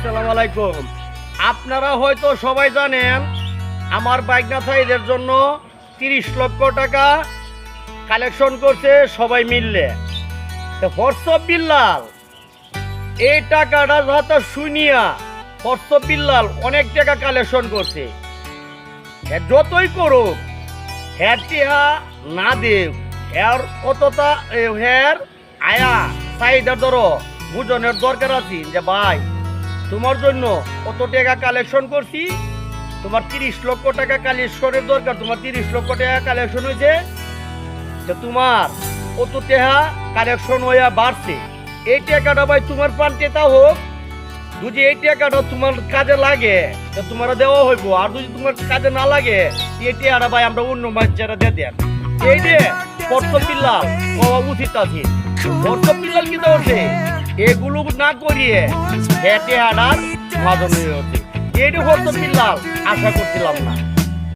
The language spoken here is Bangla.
আসসালামু আলাইকুম। আপনারা হয়তো সবাই জানেন আমার বাইকনা ভাইদের জন্য 30 লক্ষ টাকা কালেকশন করছে সবাই মিললে। হোয়াটসঅ্যাপ বিল্লাল এই টাকাটা যাতে শুনিয়া হোয়াটসঅ্যাপ বিল্লাল অনেক টাকা কালেকশন করছে। যতই করুক হ্যার টিহা না দেব হ্যার অতটা হ্যার আয়া চাহিদা ধরো বুঝনের দরকার আছে যে ভাই তোমার জন্য কত টাকা কালেকশন করছি, তোমার 30 লক্ষ টাকা কালেকশনের দরকার, তোমার 30 লক্ষ টাকা কালেকশন হয়েছে, যে তোমার কত টাকা কালেকশন হইয়া বাড়ছে। এই টাকাটা ভাই তোমার প্রান্তে তা হোক, যদি এই টাকাটা তোমার কাজে লাগে তো তোমার দেওয়া হইব, আর যদি তোমার কাজে না লাগে এই টাকাটা ভাই আমরা অন্য বাচ্চারা দিয়ে দেন। এই যে হোয়াটসঅ্যাপ বিল্লাল উচিত আছে, হোয়াটসঅ্যাপ বিল্লাল কি হচ্ছে এগুলো না করিয়ে হেঁটে হাঁটার মাধ্যমে হচ্ছে। এইটা হোয়াটসঅ্যাপ বিল্লাল আশা করছিলাম না।